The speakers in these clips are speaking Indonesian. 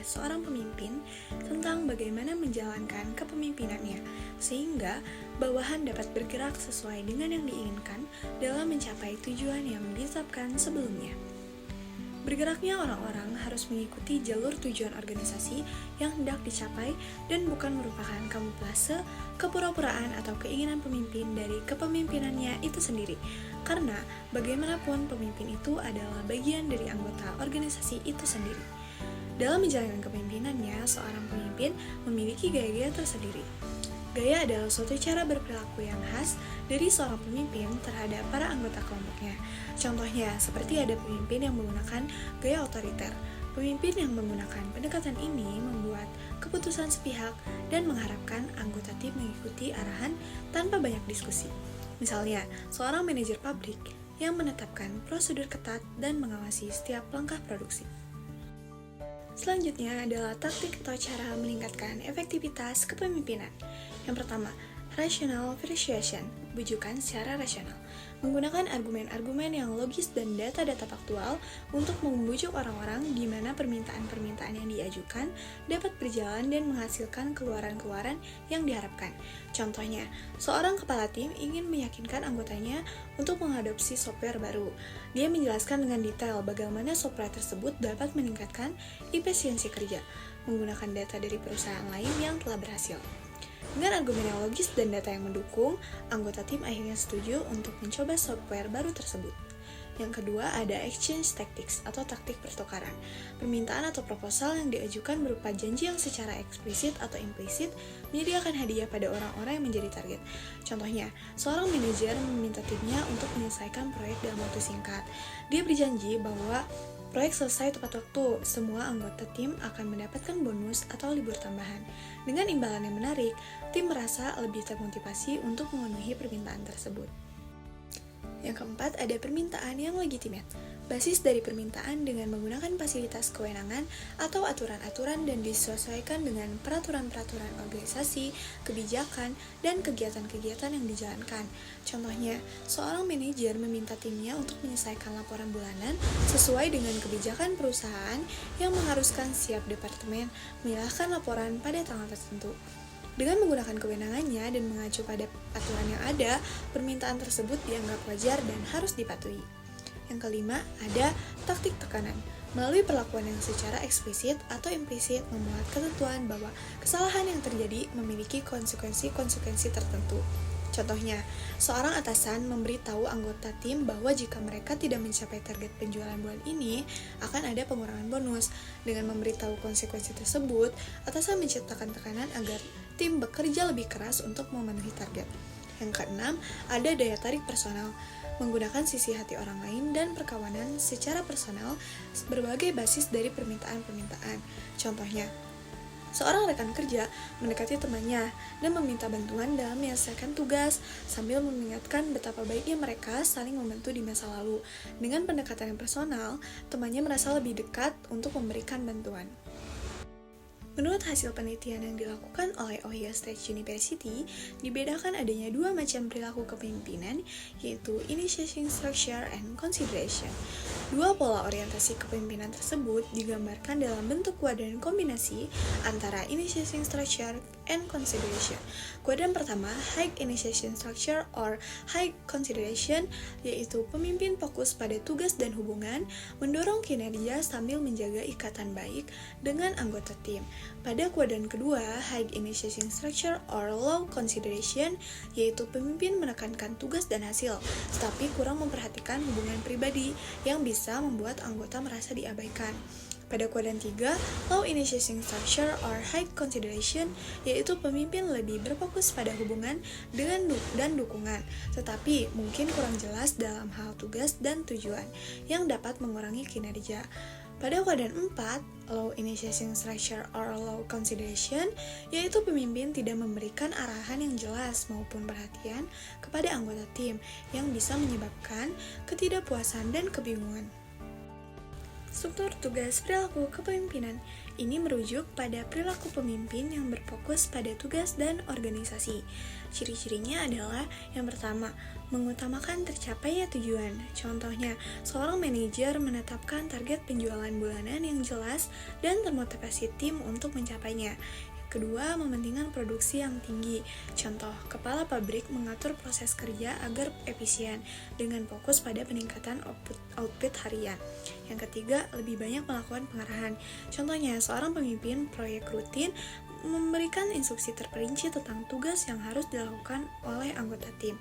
oleh seorang pemimpin tentang bagaimana menjalankan kepemimpinannya, sehingga bawahan dapat bergerak sesuai dengan yang diinginkan dalam mencapai tujuan yang ditetapkan sebelumnya. Bergeraknya orang-orang harus mengikuti jalur tujuan organisasi yang hendak dicapai dan bukan merupakan kamuflase, kepura-puraan atau keinginan pemimpin dari kepemimpinannya itu sendiri. Karena bagaimanapun pemimpin itu adalah bagian dari anggota organisasi itu sendiri. Dalam menjalankan kepemimpinannya, seorang pemimpin memiliki gaya-gaya tersendiri. Gaya adalah suatu cara berperilaku yang khas dari seorang pemimpin terhadap para anggota kelompoknya. Contohnya, seperti ada pemimpin yang menggunakan gaya otoriter. Pemimpin yang menggunakan pendekatan ini membuat keputusan sepihak dan mengharapkan anggota tim mengikuti arahan tanpa banyak diskusi. Misalnya, seorang manajer pabrik yang menetapkan prosedur ketat dan mengawasi setiap langkah produksi. Selanjutnya adalah taktik atau cara meningkatkan efektivitas kepemimpinan. Yang pertama, rational persuasion, bujukan secara rasional. Menggunakan argumen-argumen yang logis dan data-data faktual untuk membujuk orang-orang di mana permintaan-permintaan yang diajukan dapat berjalan dan menghasilkan keluaran-keluaran yang diharapkan. Contohnya, seorang kepala tim ingin meyakinkan anggotanya untuk mengadopsi software baru. Dia menjelaskan dengan detail bagaimana software tersebut dapat meningkatkan efisiensi kerja, menggunakan data dari perusahaan lain yang telah berhasil. Dengan argumen yang logis dan data yang mendukung, anggota tim akhirnya setuju untuk mencoba software baru tersebut. Yang kedua ada exchange tactics atau taktik pertukaran. Permintaan atau proposal yang diajukan berupa janji yang secara eksplisit atau implisit menyediakan hadiah pada orang-orang yang menjadi target. Contohnya, seorang manajer meminta timnya untuk menyelesaikan proyek dalam waktu singkat. Dia berjanji bahwa proyek selesai tepat waktu, semua anggota tim akan mendapatkan bonus atau libur tambahan. Dengan imbalan yang menarik, tim merasa lebih termotivasi untuk memenuhi permintaan tersebut. Yang keempat, ada permintaan yang legitimate. Basis dari permintaan dengan menggunakan fasilitas kewenangan atau aturan-aturan dan disesuaikan dengan peraturan-peraturan organisasi, kebijakan, dan kegiatan-kegiatan yang dijalankan. Contohnya, seorang manajer meminta timnya untuk menyelesaikan laporan bulanan sesuai dengan kebijakan perusahaan yang mengharuskan setiap departemen menyerahkan laporan pada tanggal tertentu. Dengan menggunakan kewenangannya dan mengacu pada aturan yang ada, permintaan tersebut dianggap wajar dan harus dipatuhi. Yang kelima, ada taktik tekanan. Melalui perlakuan yang secara eksplisit atau implisit memuat ketentuan bahwa kesalahan yang terjadi memiliki konsekuensi-konsekuensi tertentu. Contohnya, seorang atasan memberitahu anggota tim bahwa jika mereka tidak mencapai target penjualan bulan ini, akan ada pengurangan bonus. Dengan memberitahu konsekuensi tersebut, atasan menciptakan tekanan agar tim bekerja lebih keras untuk memenuhi target. Yang keenam, ada daya tarik personal. Menggunakan sisi hati orang lain dan perkawanan secara personal berbagai basis dari permintaan-permintaan. Contohnya, seorang rekan kerja mendekati temannya dan meminta bantuan dalam menyelesaikan tugas sambil mengingatkan betapa baiknya mereka saling membantu di masa lalu. Dengan pendekatan yang personal, temannya merasa lebih dekat untuk memberikan bantuan. Menurut hasil penelitian yang dilakukan oleh Ohio State University, dibedakan adanya dua macam perilaku kepemimpinan, yaitu initiation structure and consideration. Dua pola orientasi kepemimpinan tersebut digambarkan dalam bentuk kuadran kombinasi antara initiation structure and consideration. Kuadran pertama, high initiation structure or high consideration, yaitu pemimpin fokus pada tugas dan hubungan, mendorong kinerja sambil menjaga ikatan baik dengan anggota tim. Pada kuadran kedua, high initiation structure or low consideration, yaitu pemimpin menekankan tugas dan hasil, tetapi kurang memperhatikan hubungan pribadi yang bisa membuat anggota merasa diabaikan. Pada kuadran 3, low initiation structure or high consideration, yaitu pemimpin lebih berfokus pada hubungan dan dukungan, tetapi mungkin kurang jelas dalam hal tugas dan tujuan, yang dapat mengurangi kinerja. Pada kuadran 4, low initiation structure or low consideration, yaitu pemimpin tidak memberikan arahan yang jelas maupun perhatian kepada anggota tim, yang bisa menyebabkan ketidakpuasan dan kebingungan. Struktur tugas perilaku kepemimpinan ini merujuk pada perilaku pemimpin yang berfokus pada tugas dan organisasi. Ciri-cirinya adalah yang pertama, mengutamakan tercapainya tujuan. Contohnya, seorang manajer menetapkan target penjualan bulanan yang jelas dan termotivasi tim untuk mencapainya. Kedua, mementingkan produksi yang tinggi. Contoh, kepala pabrik mengatur proses kerja agar efisien dengan fokus pada peningkatan output harian. Yang ketiga, lebih banyak melakukan pengarahan. Contohnya, seorang pemimpin proyek rutin memberikan instruksi terperinci tentang tugas yang harus dilakukan oleh anggota tim.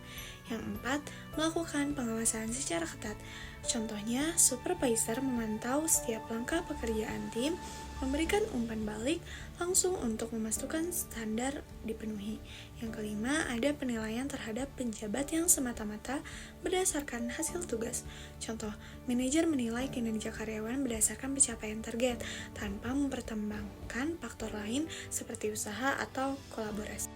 Yang empat, melakukan pengawasan secara ketat. Contohnya, supervisor memantau setiap langkah pekerjaan tim, memberikan umpan balik langsung untuk memastikan standar dipenuhi. Yang kelima, ada penilaian terhadap penjabat yang semata-mata berdasarkan hasil tugas. Contoh, manajer menilai kinerja karyawan berdasarkan pencapaian target tanpa mempertimbangkan faktor lain seperti usaha atau kolaborasi.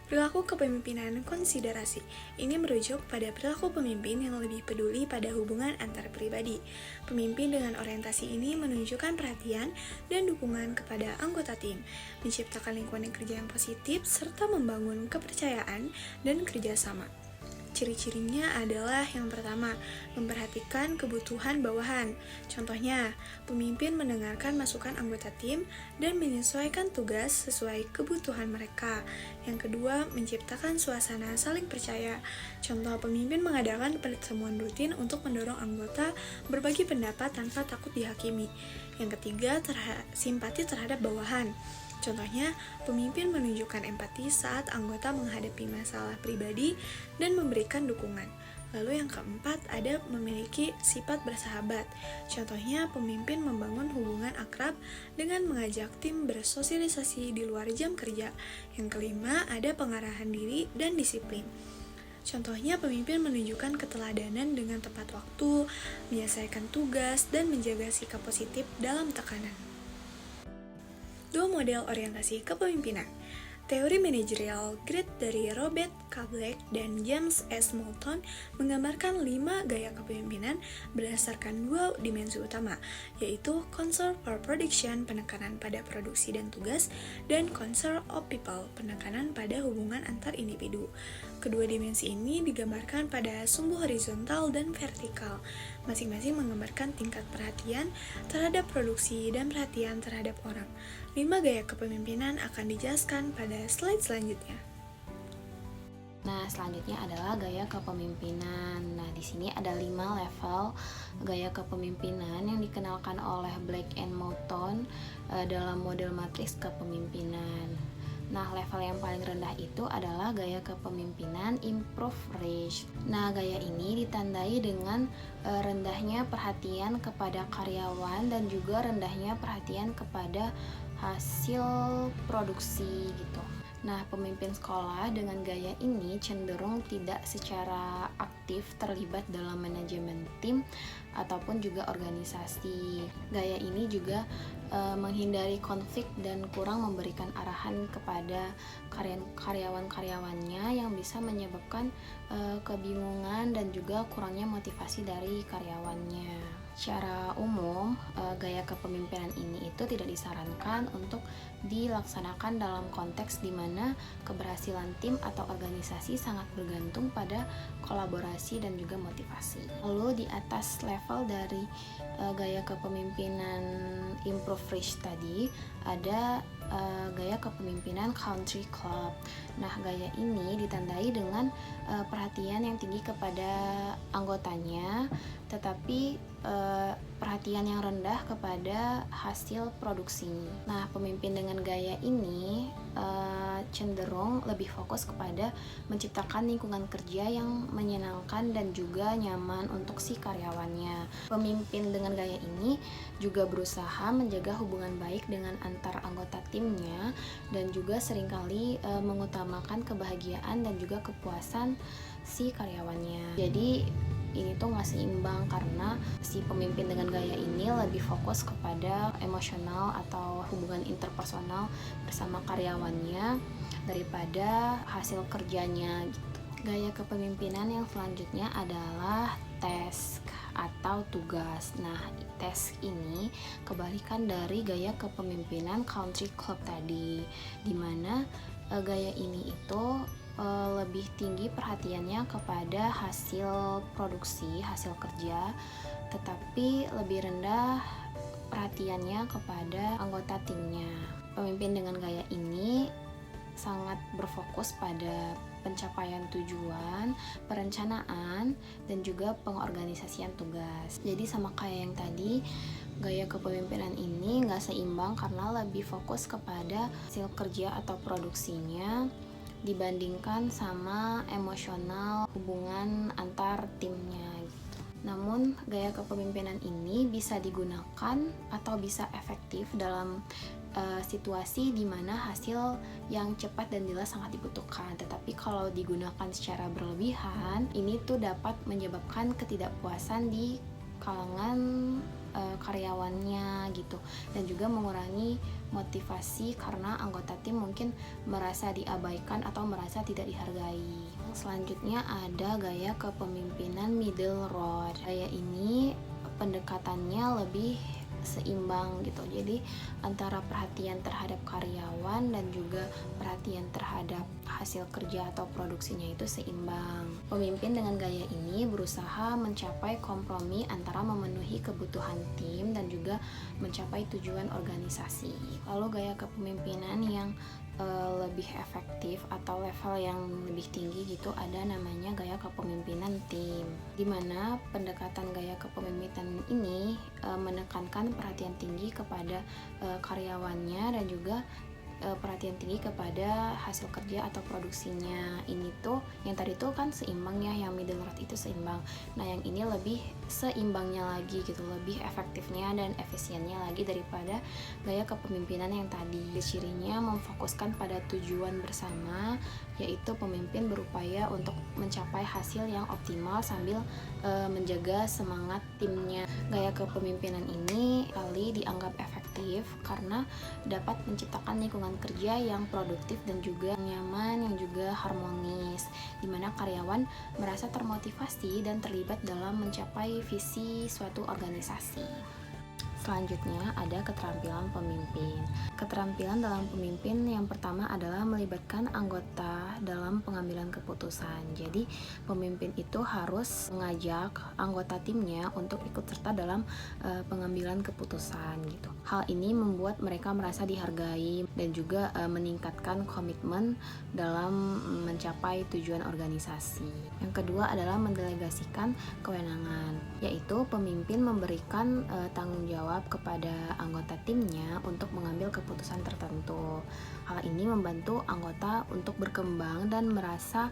Perilaku kepemimpinan konsiderasi ini merujuk pada perilaku pemimpin yang lebih peduli pada hubungan antar pribadi. Pemimpin dengan orientasi ini menunjukkan perhatian dan dukungan kepada anggota tim, menciptakan lingkungan kerja yang positif, serta membangun kepercayaan dan kerjasama. Ciri-cirinya adalah yang pertama, memperhatikan kebutuhan bawahan. Contohnya, pemimpin mendengarkan masukan anggota tim dan menyesuaikan tugas sesuai kebutuhan mereka. Yang kedua, menciptakan suasana saling percaya. Contoh, pemimpin mengadakan pertemuan rutin untuk mendorong anggota berbagi pendapat tanpa takut dihakimi. Yang ketiga, simpati terhadap bawahan. Contohnya, pemimpin menunjukkan empati saat anggota menghadapi masalah pribadi dan memberikan dukungan. Lalu yang keempat, ada memiliki sifat bersahabat. Contohnya, pemimpin membangun hubungan akrab dengan mengajak tim bersosialisasi di luar jam kerja. Yang kelima, ada pengarahan diri dan disiplin. Contohnya, pemimpin menunjukkan keteladanan dengan tepat waktu, menyelesaikan tugas, dan menjaga sikap positif dalam tekanan. Dua model orientasi kepemimpinan. Teori manajerial grid dari Robert Kablik dan James S. Moulton menggambarkan 5 gaya kepemimpinan berdasarkan 2 dimensi utama, yaitu concern for production, penekanan pada produksi dan tugas, dan concern of people, penekanan pada hubungan antar individu. Kedua dimensi ini digambarkan pada sumbu horizontal dan vertikal, masing-masing menggambarkan tingkat perhatian terhadap produksi dan perhatian terhadap orang. 5 gaya kepemimpinan akan dijelaskan pada slide selanjutnya. Nah, selanjutnya adalah gaya kepemimpinan. Nah, di sini ada 5 level gaya kepemimpinan yang dikenalkan oleh Black and Moulton dalam model matriks kepemimpinan. Nah, level yang paling rendah itu adalah gaya kepemimpinan impoverished. Nah, gaya ini ditandai dengan rendahnya perhatian kepada karyawan dan juga rendahnya perhatian kepada hasil produksi gitu. Nah, pemimpin sekolah dengan gaya ini cenderung tidak secara aktif terlibat dalam manajemen tim ataupun juga organisasi. Gaya ini juga menghindari konflik dan kurang memberikan arahan kepada karyawan-karyawannya yang bisa menyebabkan kebingungan dan juga kurangnya motivasi dari karyawannya. Secara umum, gaya kepemimpinan ini itu tidak disarankan untuk dilaksanakan dalam konteks di mana keberhasilan tim atau organisasi sangat bergantung pada kolaborasi dan juga motivasi. Lalu di atas level dari gaya kepemimpinan impoverished tadi ada gaya kepemimpinan country club. Nah, gaya ini ditandai dengan perhatian yang tinggi kepada anggotanya, tetapi perhatian yang rendah kepada hasil produksi. Nah, pemimpin dengan gaya ini cenderung lebih fokus kepada menciptakan lingkungan kerja yang menyenangkan dan juga nyaman untuk si karyawannya. Pemimpin dengan gaya ini juga berusaha menjaga hubungan baik dengan antar anggota timnya dan juga seringkali mengutamakan kebahagiaan dan juga kepuasan si karyawannya. Jadi ini tuh nggak seimbang karena si pemimpin dengan gaya ini lebih fokus kepada emosional atau hubungan interpersonal bersama karyawannya daripada hasil kerjanya gitu. Gaya kepemimpinan yang selanjutnya adalah task atau tugas. Nah, task ini kebalikan dari gaya kepemimpinan country club tadi, dimana gaya ini itu lebih tinggi perhatiannya kepada hasil produksi, hasil kerja, tetapi lebih rendah perhatiannya kepada anggota timnya. Pemimpin dengan gaya ini sangat berfokus pada pencapaian tujuan, perencanaan, dan juga pengorganisasian tugas. Jadi sama kayak yang tadi, gaya kepemimpinan ini nggak seimbang karena lebih fokus kepada hasil kerja atau produksinya dibandingkan sama emosional hubungan antar timnya gitu. Namun gaya kepemimpinan ini bisa digunakan atau bisa efektif dalam situasi di mana hasil yang cepat dan jelas sangat dibutuhkan. Tetapi kalau digunakan secara berlebihan, ini tuh dapat menyebabkan ketidakpuasan di kalangan karyawannya gitu, dan juga mengurangi motivasi karena anggota tim mungkin merasa diabaikan atau merasa tidak dihargai. Selanjutnya ada gaya kepemimpinan middle road. Gaya ini pendekatannya lebih seimbang gitu, jadi antara perhatian terhadap karyawan dan juga perhatian terhadap hasil kerja atau produksinya itu seimbang. Pemimpin dengan gaya ini berusaha mencapai kompromi antara memenuhi kebutuhan tim dan juga mencapai tujuan organisasi. Lalu gaya kepemimpinan yang lebih efektif atau level yang lebih tinggi gitu, ada namanya gaya kepemimpinan tim, dimana pendekatan gaya kepemimpinan ini menekankan perhatian tinggi kepada karyawannya dan juga perhatian tinggi kepada hasil kerja atau produksinya. Ini tuh yang tadi tuh kan seimbang ya, yang middle road itu seimbang. Nah yang ini lebih seimbangnya lagi gitu, lebih efektifnya dan efisiennya lagi daripada gaya kepemimpinan yang tadi. Cirinya memfokuskan pada tujuan bersama, yaitu pemimpin berupaya untuk mencapai hasil yang optimal sambil menjaga semangat timnya. Gaya kepemimpinan ini kali dianggap efektif karena dapat menciptakan lingkungan kerja yang produktif dan juga nyaman, yang juga harmonis, di mana karyawan merasa termotivasi dan terlibat dalam mencapai visi suatu organisasi. Selanjutnya ada keterampilan pemimpin. Keterampilan dalam pemimpin yang pertama adalah melibatkan anggota dalam pengambilan keputusan. Jadi pemimpin itu harus mengajak anggota timnya untuk ikut serta dalam pengambilan keputusan gitu. Hal ini membuat mereka merasa dihargai dan juga meningkatkan komitmen dalam mencapai tujuan organisasi. Yang kedua adalah mendelegasikan kewenangan, yaitu pemimpin memberikan tanggung jawab kepada anggota timnya untuk mengambil keputusan tertentu. Hal ini membantu anggota untuk berkembang dan merasa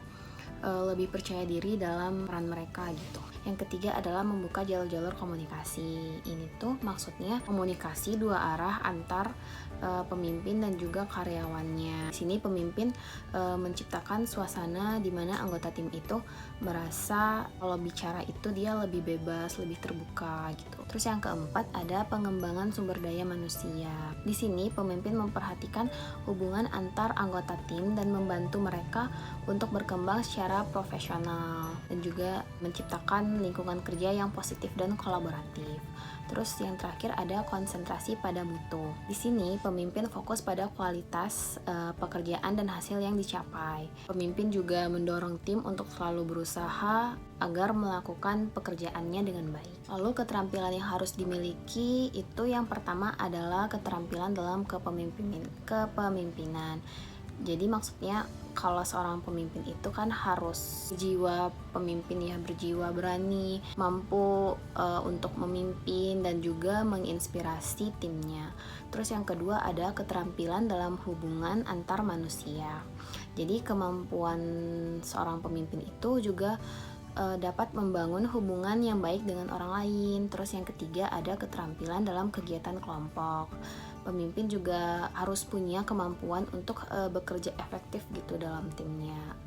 lebih percaya diri dalam peran mereka gitu. Yang ketiga adalah membuka jalur-jalur komunikasi. Ini tuh maksudnya komunikasi dua arah antar pemimpin dan juga karyawannya. Di sini pemimpin menciptakan suasana di mana anggota tim itu merasa kalau bicara itu dia lebih bebas, lebih terbuka gitu. Terus yang keempat ada pengembangan sumber daya manusia. Di sini pemimpin memperhatikan hubungan antar anggota tim dan membantu mereka untuk berkembang secara profesional dan juga menciptakan lingkungan kerja yang positif dan kolaboratif. Terus yang terakhir ada konsentrasi pada mutu. Di sini pemimpin fokus pada kualitas pekerjaan dan hasil yang dicapai. Pemimpin juga mendorong tim untuk selalu berusaha agar melakukan pekerjaannya dengan baik. Lalu keterampilan yang harus dimiliki itu yang pertama adalah keterampilan dalam kepemimpinan. Jadi maksudnya kalau seorang pemimpin itu kan harus jiwa pemimpin ya, berjiwa berani, mampu untuk memimpin dan juga menginspirasi timnya. Terus yang kedua ada keterampilan dalam hubungan antar manusia. Jadi kemampuan seorang pemimpin itu juga dapat membangun hubungan yang baik dengan orang lain. Terus yang ketiga ada keterampilan dalam kegiatan kelompok. Pemimpin juga harus punya kemampuan untuk bekerja efektif gitu dalam timnya.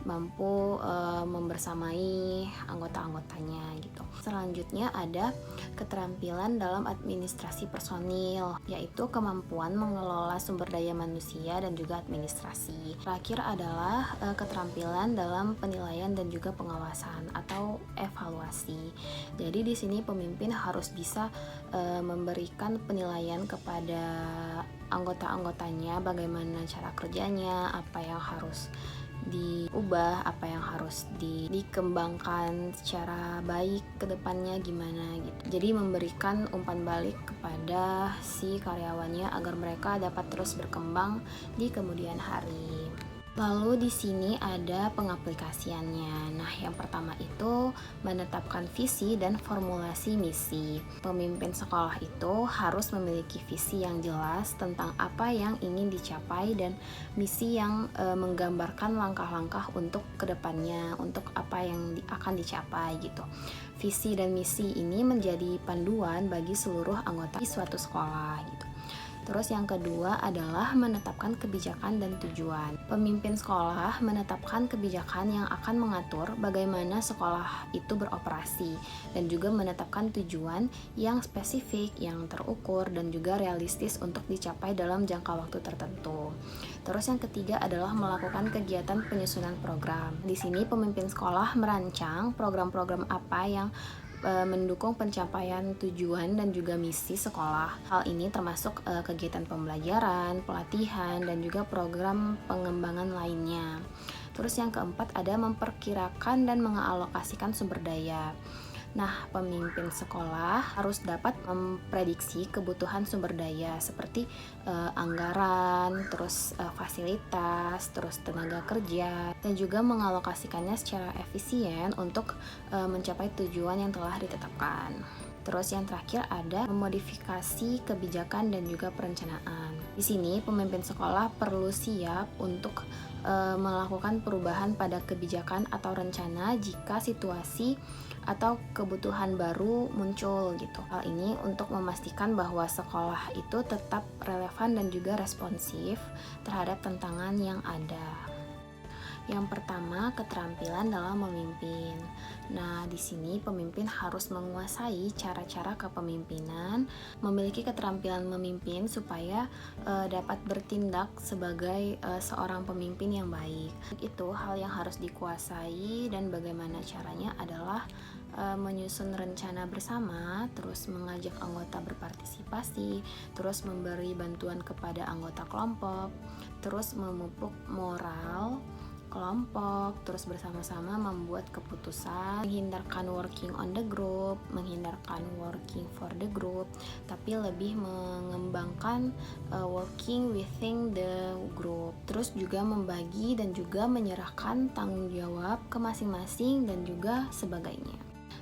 mampu membersamai anggota-anggotanya gitu. Selanjutnya ada keterampilan dalam administrasi personil, yaitu kemampuan mengelola sumber daya manusia dan juga administrasi. Terakhir adalah keterampilan dalam penilaian dan juga pengawasan atau evaluasi. Jadi di sini pemimpin harus bisa memberikan penilaian kepada anggota-anggotanya, bagaimana cara kerjanya, apa yang harus diubah, apa yang harus dikembangkan secara baik ke depannya gimana gitu. Jadi memberikan umpan balik kepada si karyawannya agar mereka dapat terus berkembang di kemudian hari. Lalu di sini ada pengaplikasiannya. Nah, yang pertama itu menetapkan visi dan formulasi misi. Pemimpin sekolah itu harus memiliki visi yang jelas tentang apa yang ingin dicapai dan misi yang menggambarkan langkah-langkah untuk kedepannya, untuk apa yang akan dicapai gitu. Visi dan misi ini menjadi panduan bagi seluruh anggota di suatu sekolah gitu. Terus yang kedua adalah menetapkan kebijakan dan tujuan. Pemimpin sekolah menetapkan kebijakan yang akan mengatur bagaimana sekolah itu beroperasi dan juga menetapkan tujuan yang spesifik, yang terukur dan juga realistis untuk dicapai dalam jangka waktu tertentu. Terus yang ketiga adalah melakukan kegiatan penyusunan program. Di sini pemimpin sekolah merancang program-program apa yang mendukung pencapaian tujuan dan juga misi sekolah. Hal ini termasuk kegiatan pembelajaran, pelatihan, dan juga program pengembangan lainnya. Terus yang keempat ada memperkirakan dan mengalokasikan sumber daya. Nah, pemimpin sekolah harus dapat memprediksi kebutuhan sumber daya seperti anggaran, terus fasilitas, terus tenaga kerja, dan juga mengalokasikannya secara efisien untuk mencapai tujuan yang telah ditetapkan. Terus yang terakhir ada memodifikasi kebijakan dan juga perencanaan. Di sini pemimpin sekolah perlu siap untuk melakukan perubahan pada kebijakan atau rencana jika situasi atau kebutuhan baru muncul gitu. Hal ini untuk memastikan bahwa sekolah itu tetap relevan dan juga responsif terhadap tantangan yang ada. Yang pertama, keterampilan dalam memimpin. Nah, di sini pemimpin harus menguasai cara-cara kepemimpinan, memiliki keterampilan memimpin supaya dapat bertindak sebagai seorang pemimpin yang baik. Itu hal yang harus dikuasai dan bagaimana caranya adalah menyusun rencana bersama, terus mengajak anggota berpartisipasi, terus memberi bantuan kepada anggota kelompok, terus memupuk moral kelompok, terus bersama-sama membuat keputusan, menghindarkan working on the group, menghindarkan working for the group, tapi lebih mengembangkan working within the group. Terus juga membagi dan juga menyerahkan tanggung jawab ke masing-masing dan juga sebagainya.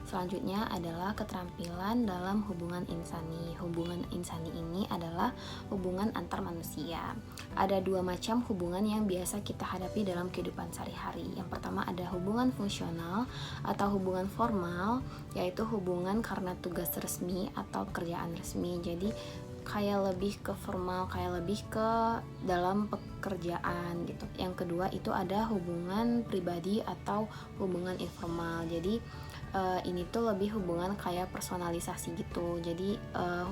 Selanjutnya adalah keterampilan dalam hubungan insani. Hubungan insani ini adalah hubungan antar manusia. Ada dua macam hubungan yang biasa kita hadapi dalam kehidupan sehari-hari. Yang pertama ada hubungan fungsional atau hubungan formal, yaitu hubungan karena tugas resmi atau kerjaan resmi. Jadi kayak lebih ke formal, kayak lebih ke dalam pekerjaan gitu. Yang kedua itu ada hubungan pribadi atau hubungan informal. Jadi ini tuh lebih hubungan kayak personalisasi gitu. Jadi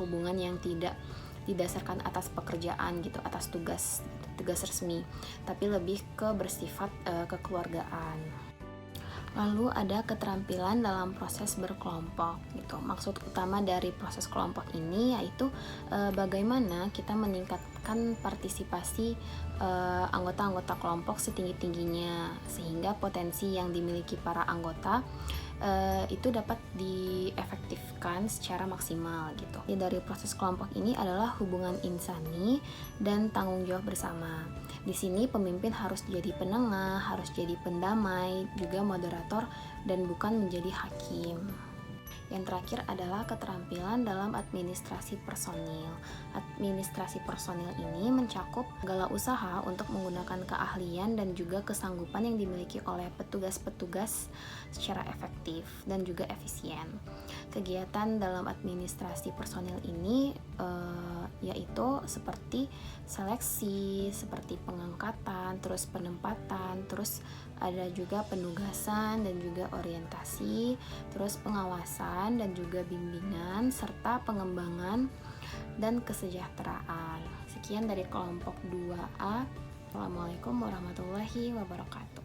hubungan yang tidak didasarkan atas pekerjaan gitu, atas tugas resmi, tapi lebih ke bersifat kekeluargaan. Lalu ada keterampilan dalam proses berkelompok gitu. Maksud utama dari proses kelompok ini yaitu bagaimana kita meningkatkan partisipasi anggota-anggota kelompok setinggi-tingginya sehingga potensi yang dimiliki para anggota itu dapat diefektifkan secara maksimal gitu. Jadi dari proses kelompok ini adalah hubungan insani dan tanggung jawab bersama. Di sini pemimpin harus jadi penengah, harus jadi pendamai, juga moderator dan bukan menjadi hakim. Yang terakhir adalah keterampilan dalam administrasi personil. Administrasi personil ini mencakup segala usaha untuk menggunakan keahlian dan juga kesanggupan yang dimiliki oleh petugas-petugas secara efektif dan juga efisien. Kegiatan dalam administrasi personil ini yaitu seperti seleksi, seperti pengangkatan, terus penempatan, terus ada juga penugasan dan juga orientasi, terus pengawasan dan juga bimbingan, serta pengembangan dan kesejahteraan. Sekian dari kelompok 2A. Assalamualaikum warahmatullahi wabarakatuh.